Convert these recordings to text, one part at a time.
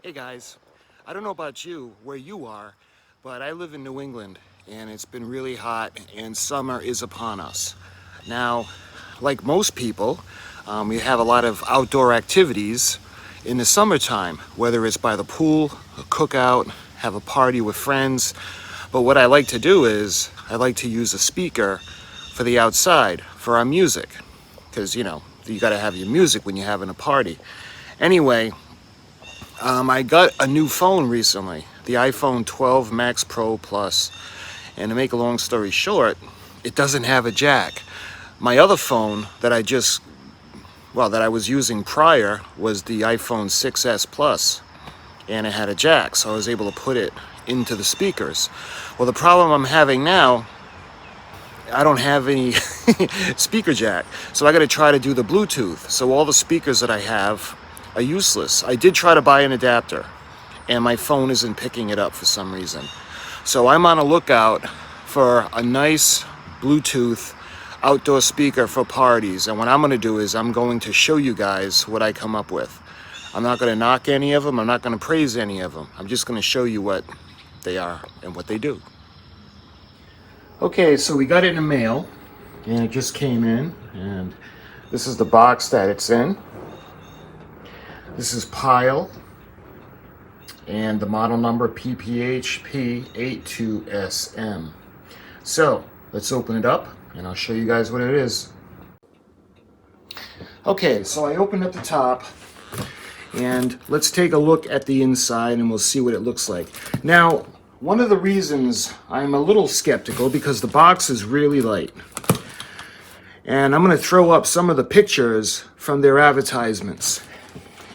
Hey guys, I don't know about you, where you are, but I live in New England and it's been really hot and summer is upon us. Now, like most people, we have a lot of outdoor activities in the summertime, whether it's by the pool, a cookout, have a party with friends. But what I like to do is I like to use a speaker for the outside, for our music, because you gotta have your music when you're having a party. Anyway, I got a new phone recently, the iPhone 12 Max Pro Plus, and to make a long story short, it doesn't have a jack. My other phone that I was using prior was the iPhone 6S Plus, and it had a jack, so I was able to put it into the speakers. Well, the problem I'm having now, I don't have any speaker jack, so I got to try to do the Bluetooth. So all the speakers that I have are useless. I did try to buy an adapter, and my phone isn't picking it up for some reason. So I'm on a lookout for a nice Bluetooth outdoor speaker for parties, and what I'm going to do is I'm going to show you guys what I come up with. I'm not going to knock any of them, I'm not going to praise any of them. I'm just going to show you what they are and what they do. Okay, so we got it in the mail, and it just came in, and this is the box that it's in. This is PYLE, and the model number PPHP82SM. So let's open it up and I'll show you guys what it is. Okay, so I opened up the top and let's take a look at the inside and we'll see what it looks like. Now, one of the reasons I'm a little skeptical, because the box is really light, and I'm going to throw up some of the pictures from their advertisements.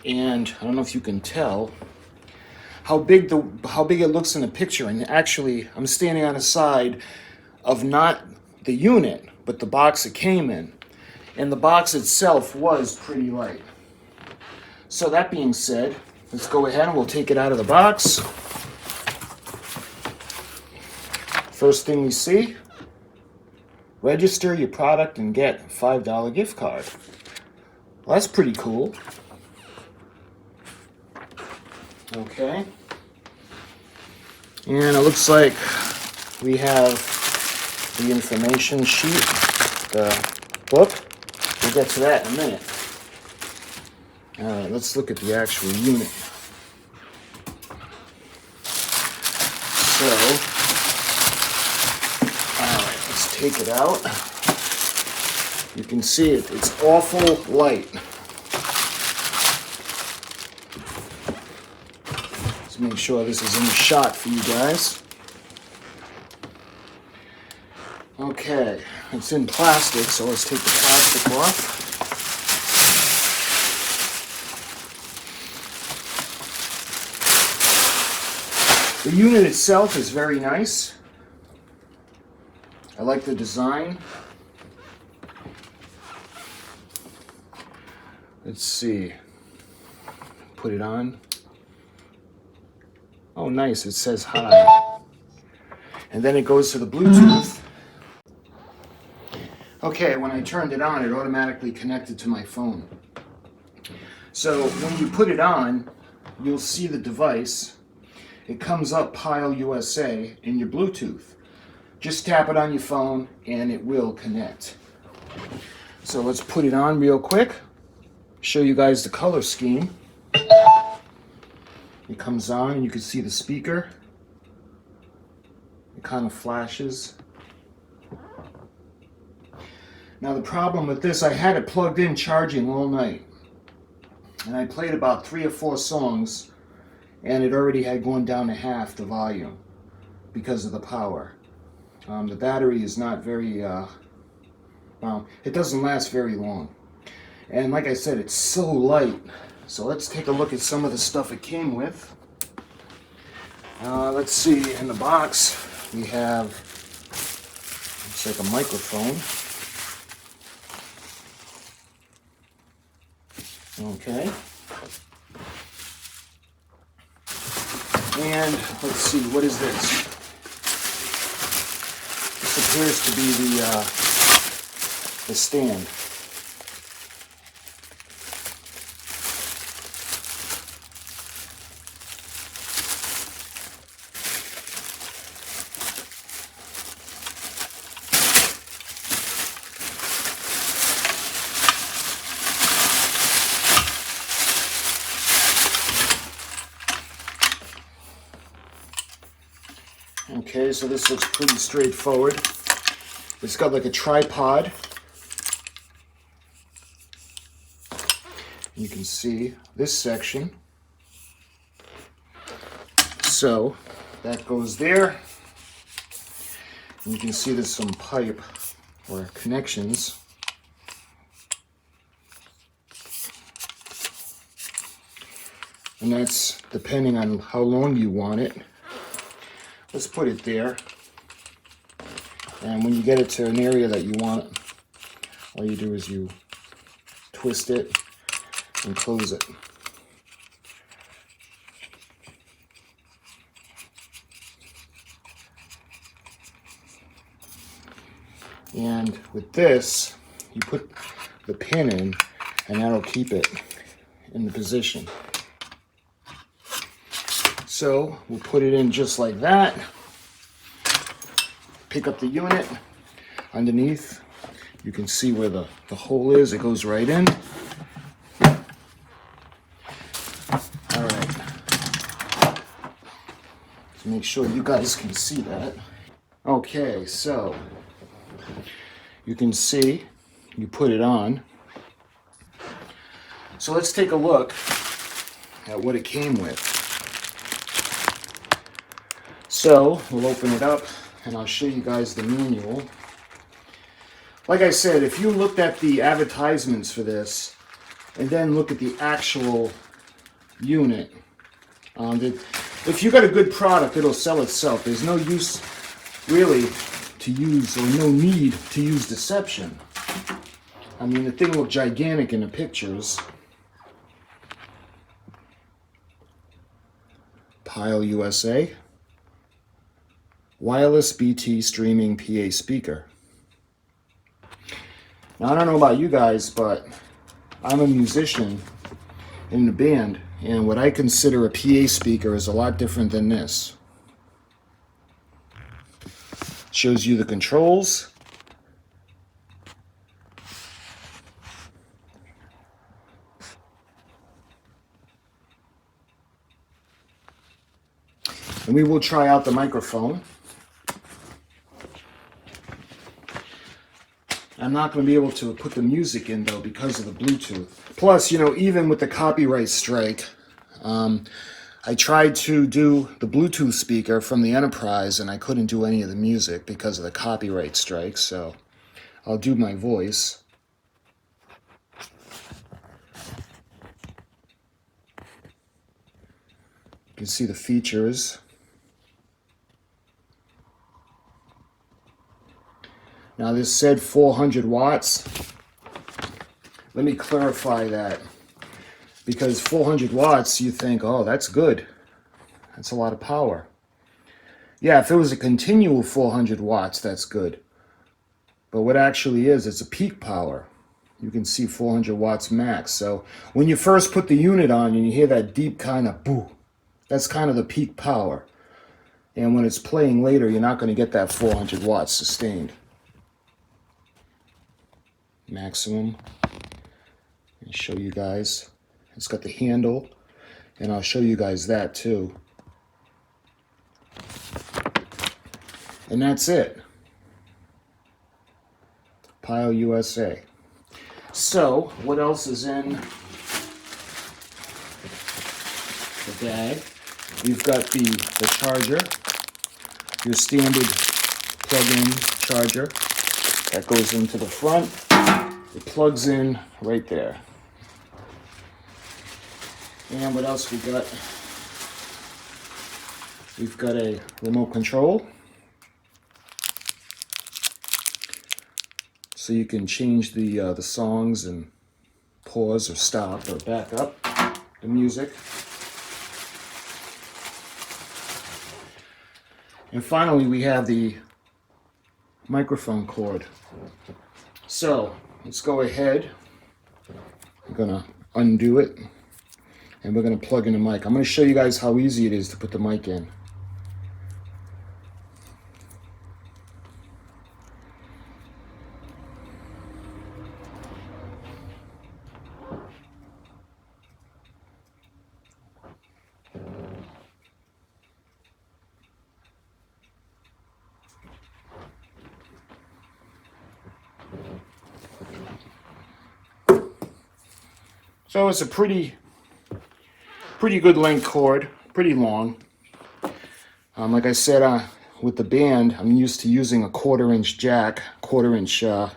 And I don't know if you can tell how big it looks in the picture. And actually, I'm standing on the side of not the unit, but the box it came in. And the box itself was pretty light. So that being said, let's go ahead and we'll take it out of the box. First thing we see, register your product and get a $5 gift card. Well, that's pretty cool. Okay. And it looks like we have the information sheet, the book. We'll get to that in a minute. All right, let's look at the actual unit. So, all right, let's take it out. You can see it's awful light. Let's make sure this is in the shot for you guys. Okay, it's in plastic, so let's take the plastic off. The unit itself is very nice. I like the design. Let's see. Put it on. Oh, nice. It says hi. And then it goes to the Bluetooth. Okay, when I turned it on, it automatically connected to my phone. So when you put it on, you'll see the device. It comes up PYLE USA in your Bluetooth. Just tap it on your phone and it will connect. So let's put it on real quick. Show you guys the color scheme. It comes on and you can see the speaker. It kind of flashes. Now the problem with this, I had it plugged in charging all night. And I played about 3 or 4 songs and it already had gone down to half the volume because of the power. The battery is not very, well, it doesn't last very long. And like I said, it's so light. So let's take a look at some of the stuff it came with. Let's see, in the box we have, looks like a microphone. Okay. And let's see, what is this? This appears to be the stand. Okay, so this looks pretty straightforward. It's got like a tripod. You can see this section. So that goes there. And you can see there's some pipe or connections. And that's depending on how long you want it. Let's put it there. And when you get it to an area that you want it, all you do is you twist it and close it. And with this, you put the pin in, and that'll keep it in the position. So we'll put it in just like that. Pick up the unit. Underneath, you can see where the hole is. It goes right in. All right. So make sure you guys can see that. Okay, so you can see you put it on. So let's take a look at what it came with. So we'll open it up and I'll show you guys the manual. Like I said, if you looked at the advertisements for this and then look at the actual unit, if you got a good product, it'll sell itself. There's no use really to use, or no need to use deception. I mean, the thing looked gigantic in the pictures. PYLE USA. Wireless BT streaming PA speaker. Now, I don't know about you guys, but I'm a musician in the band, and what I consider a PA speaker is a lot different than this. Shows you the controls. And we will try out the microphone. I'm not going to be able to put the music in though because of the Bluetooth. Plus, you know, even with the copyright strike, I tried to do the Bluetooth speaker from the Enterprise and I couldn't do any of the music because of the copyright strike, so I'll do my voice. You can see the features. Now this said 400 watts. Let me clarify that. Because 400 watts, you think, oh, that's good. That's a lot of power. Yeah, if it was a continual 400 watts, that's good. But what actually is, it's a peak power. You can see 400 watts max. So when you first put the unit on and you hear that deep kind of boo, that's kind of the peak power. And when it's playing later, you're not going to get that 400 watts sustained. Maximum. And show you guys. It's got the handle, and I'll show you guys that too. And that's it. PYLE USA. So, what else is in the bag? We've got the charger, your standard plug-in charger. That goes into the front. It plugs in right there. And what else we got? We've got a remote control. So you can change the songs and pause or stop or back up the music. And finally, we have the microphone cord. So let's go ahead. I'm gonna undo it and we're gonna plug in the mic. I'm gonna show you guys how easy it is to put the mic in. So it's a pretty good length cord, pretty long. Like I said, with the band, I'm used to using a 1/4-inch jack, 1/4-inch, a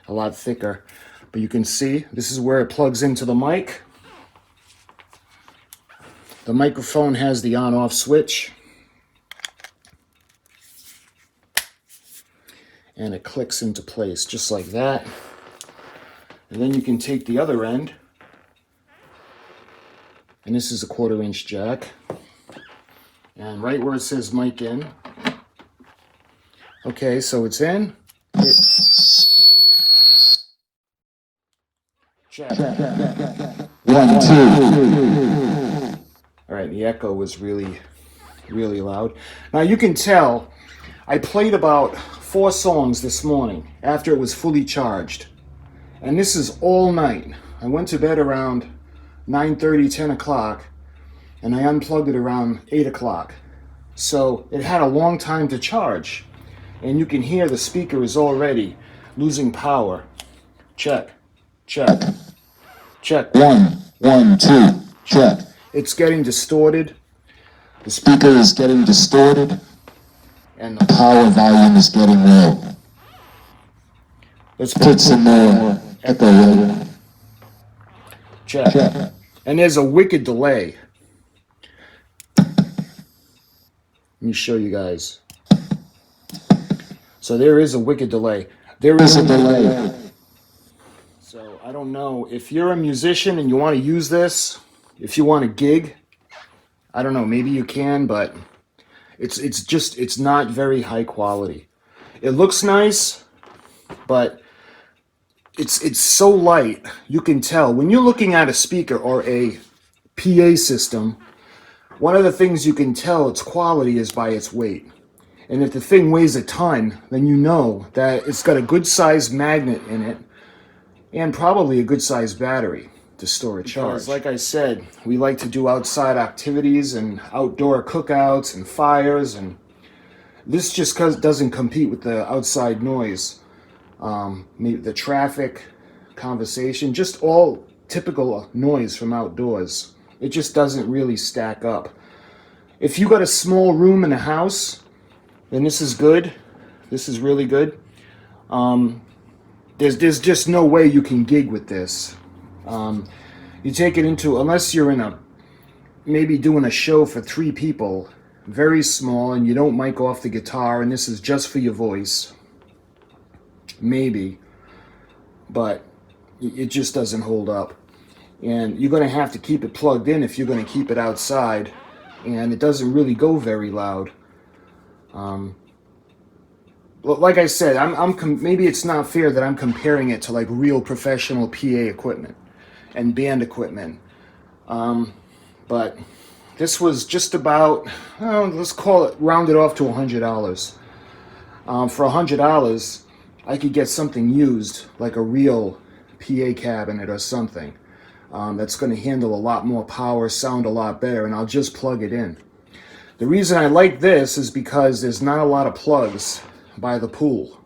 lot thicker. But you can see, this is where it plugs into the mic. The microphone has the on-off switch. And it clicks into place just like that. And then you can take the other end. And this is a 1/4-inch jack. And right where it says mic in. Okay, so it's in. Check. 1, 2. All right, the echo was really loud. Now you can tell I played about 4 songs this morning after it was fully charged. And this is all night. I went to bed around 9:30, 10 o'clock, and I unplugged it around 8 o'clock. So it had a long time to charge. And you can hear the speaker is already losing power. Check, check, check. 1, 1, 2, check. It's getting distorted. The speaker is getting distorted. And the Power volume is getting low. let's Put some more echo later. check. Check. And there's a wicked delay. Let me show you guys. So there is a wicked delay. There is There's a delay. So I don't know if you're a musician and you want to use this, if you want to gig, I don't know, maybe you can, but it's not very high quality. It looks nice, but it's so light. You can tell when you're looking at a speaker or a PA system, one of the things you can tell its quality is by its weight. And if the thing weighs a ton, then you know that it's got a good sized magnet in it and probably a good sized battery to store a charge. Because, like I said, we like to do outside activities and outdoor cookouts and fires, and this just doesn't compete with the outside noise. Maybe the traffic, conversation, just all typical noise from outdoors. It just doesn't really stack up. If you got a small room in a house, then this is good. This is really good. There's just no way you can gig with this. You take it into, unless you're in maybe doing a show for 3 people, very small, and you don't mic off the guitar, and this is just for your voice. Maybe. But it just doesn't hold up. And you're going to have to keep it plugged in if you're going to keep it outside. And it doesn't really go very loud. Like I said, maybe it's not fair that I'm comparing it to like real professional PA equipment and band equipment. But this was just about, let's call it, round it off to $100. For $100, I could get something used, like a real PA cabinet or something. That's going to handle a lot more power, sound a lot better, and I'll just plug it in. The reason I like this is because there's not a lot of plugs by the pool,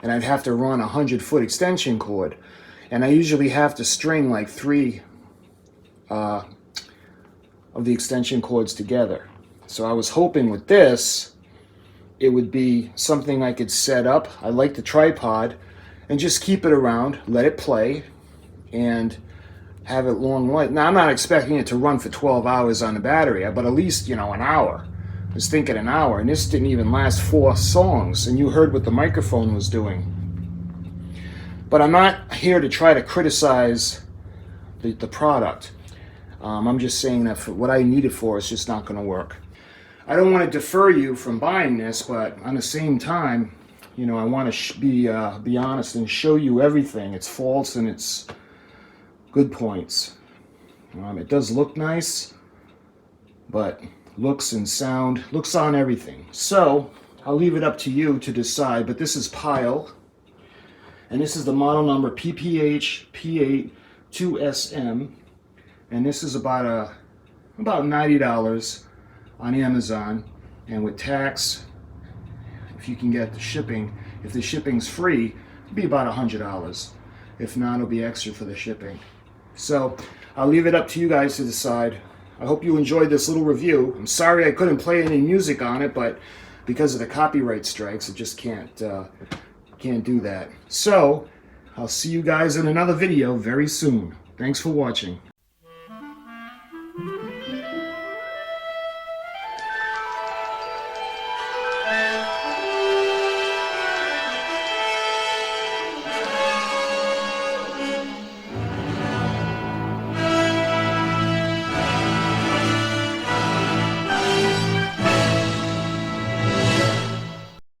and I'd have to run a 100-foot extension cord, and I usually have to string like 3 of the extension cords together. So I was hoping with this it would be something I could set up. I like the tripod, and just keep it around, let it play, and have it long light. Now, I'm not expecting it to run for 12 hours on the battery, but at least, an hour. I was thinking an hour, and this didn't even last 4 songs, and you heard what the microphone was doing. But I'm not here to try to criticize the product. I'm just saying that for what I need it for, it's just not going to work. I don't want to defer you from buying this, but on the same time, I want to be honest and show you everything, its faults and its good points. It does look nice, but looks and sound, looks on everything. So I'll leave it up to you to decide, but this is PYLE, and this is the model number PPH P8-2SM, and this is about $90 on Amazon, and with tax, if you can get the shipping, if the shipping's free, it'll be about $100. If not, it'll be extra for the shipping. So I'll leave it up to you guys to decide. I hope you enjoyed this little review. I'm sorry I couldn't play any music on it, but because of the copyright strikes, I just can't do that. So I'll see you guys in another video very soon. Thanks for watching.